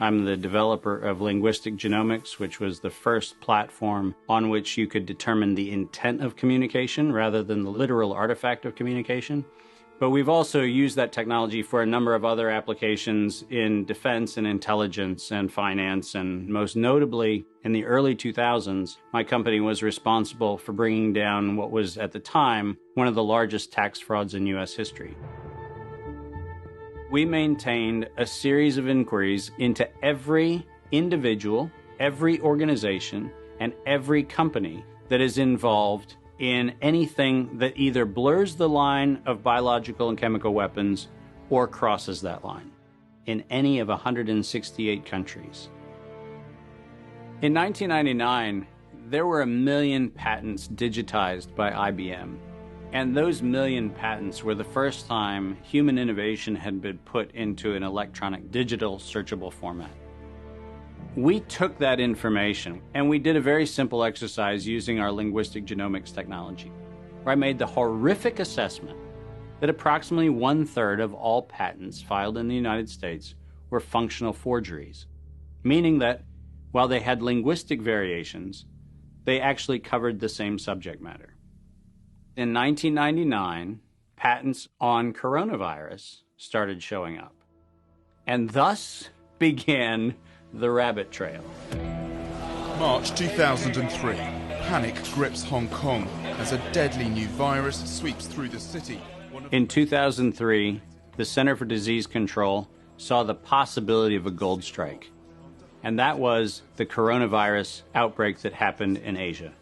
I'm the developer of Linguistic Genomics, which was the first platform on which you could determine the intent of communication rather than the literal artifact of communication. But we've also used that technology for a number of other applications in defense and intelligence and finance, and most notably, in the early 2000s, my company was responsible for bringing down what was, at the time, one of the largest tax frauds in U.S. history. We maintained a series of inquiries into every individual, every organization, and every company that is involved in anything that either blurs the line of biological and chemical weapons or crosses that line in any of 168 countries. In 1999, there were 1 million patents digitized by IBM, and those 1 million patents were the first time human innovation had been put into an electronic digital searchable format. We took that information and we did a very simple exercise using our linguistic genomics technology, where I made the horrific assessment that approximately 1/3 of all patents filed in the United States were functional forgeries, meaning that while they had linguistic variations, they actually covered the same subject matter. In 1999, patents on coronavirus started showing up, and thus began the rabbit trail. March 2003. Panic grips Hong Kong as a deadly new virus sweeps through the city. In 2003, the Center for Disease Control saw the possibility of a gold strike, and that was the coronavirus outbreak that happened in Asia.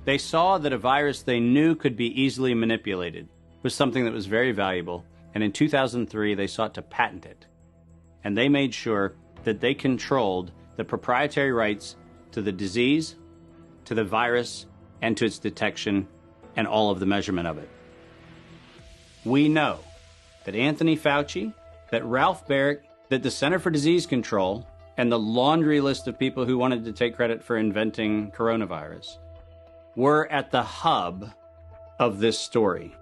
They saw that a virus they knew could be easily manipulated was something that was very valuable, and in 2003 they sought to patent it. And they made sure that they controlled the proprietary rights to the disease, to the virus, and to its detection, and all of the measurement of it. We know that Anthony Fauci, that Ralph Baric, that the Center for Disease Control, and the laundry list of people who wanted to take credit for inventing coronavirus were at the hub of this story.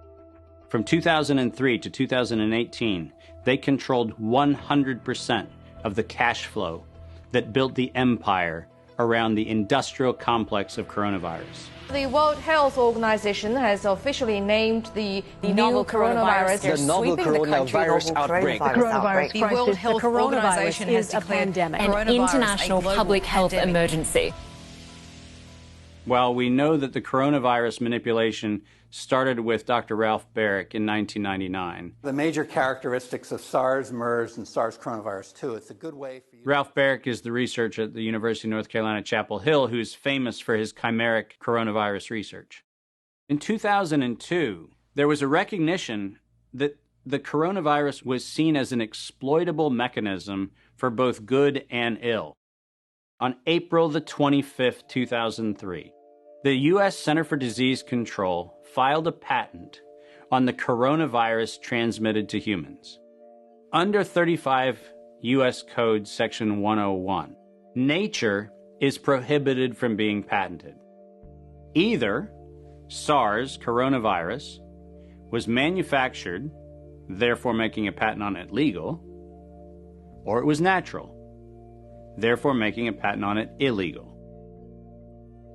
From 2003 to 2018, they controlled 100% of the cash flow that built the empire around the industrial complex of coronavirus. The World Health Organization has officially named the novel coronavirus the novel coronavirus outbreak. The World Health Organization has declared an international public health emergency. While we know that the coronavirus manipulation started with Dr. Ralph Baric in 1999. The major characteristics of SARS, MERS, and SARS coronavirus 2, it's a good way for you... Ralph Baric is the researcher at the University of North Carolina, Chapel Hill, who's famous for his chimeric coronavirus research. In 2002, there was a recognition that the coronavirus was seen as an exploitable mechanism for both good and ill. On April the 25th, 2003, the U.S. Center for Disease Control filed a patent on the coronavirus transmitted to humans. Under 35 U.S. Code Section 101, nature is prohibited from being patented. Either SARS coronavirus was manufactured, therefore making a patent on it legal, or it was natural, therefore making a patent on it illegal.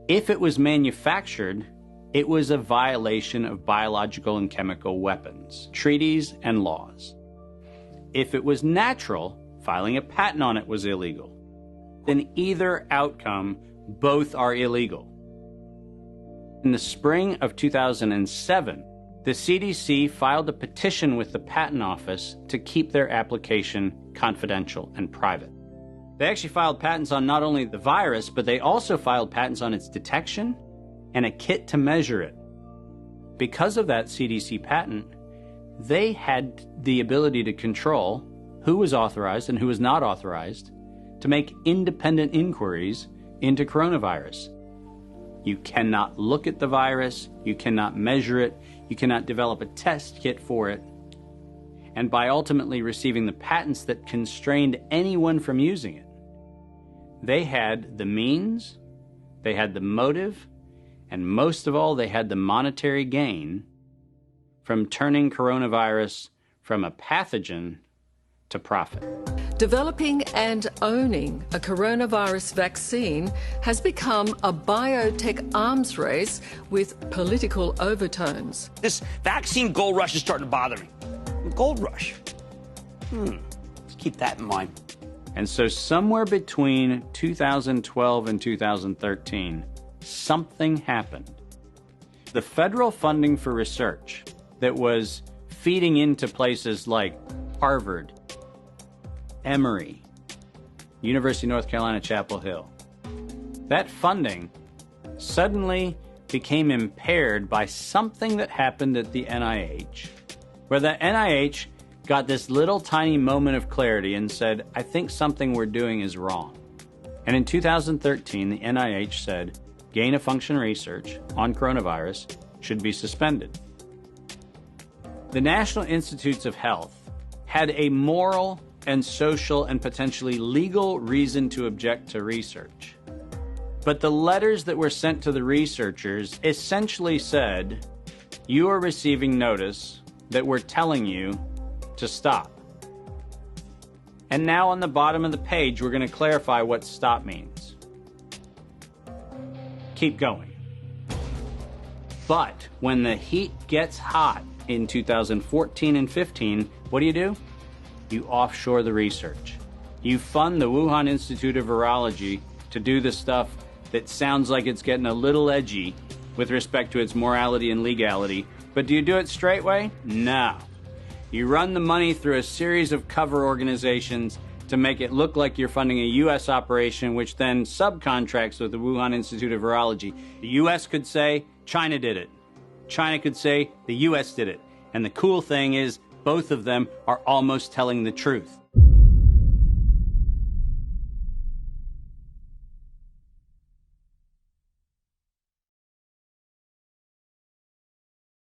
If it was manufactured, it was a violation of biological and chemical weapons, treaties, and laws. If it was natural, filing a patent on it was illegal. In either outcome, both are illegal. In the spring of 2007, the CDC filed a petition with the Patent Office to keep their application confidential and private. They actually filed patents on not only the virus, but they also filed patents on its detection and a kit to measure it. Because of that CDC patent, they had the ability to control who was authorized and who was not authorized to make independent inquiries into coronavirus. You cannot look at the virus, you cannot measure it, you cannot develop a test kit for it. And by ultimately receiving the patents that constrained anyone from using it, they had the means, they had the motive, and most of all, they had the monetary gain from turning coronavirus from a pathogen to profit. Developing and owning a coronavirus vaccine has become a biotech arms race with political overtones. This vaccine gold rush is starting to bother me. Gold rush. Let's keep that in mind. And so somewhere between 2012 and 2013, something happened. The federal funding for research that was feeding into places like Harvard, Emory, University of North Carolina, Chapel Hill, that funding suddenly became impaired by something that happened at the NIH, where the NIH got this little tiny moment of clarity and said, I think something we're doing is wrong. And in 2013, the NIH said, gain-of-function research on coronavirus should be suspended. The National Institutes of Health had a moral and social and potentially legal reason to object to research. But the letters that were sent to the researchers essentially said, you are receiving notice that we're telling you to stop. And now on the bottom of the page, we're going to clarify what stop means. Keep going. But when the heat gets hot in 2014 and 15, what do? You offshore the research. You fund the Wuhan Institute of Virology to do the stuff that sounds like it's getting a little edgy with respect to its morality and legality. But do you do it straight way? No. You run the money through a series of cover organizations to make it look like you're funding a U.S. operation, which then subcontracts with the Wuhan Institute of Virology. The U.S. could say, China did it. China could say, the U.S. did it. And the cool thing is, both of them are almost telling the truth.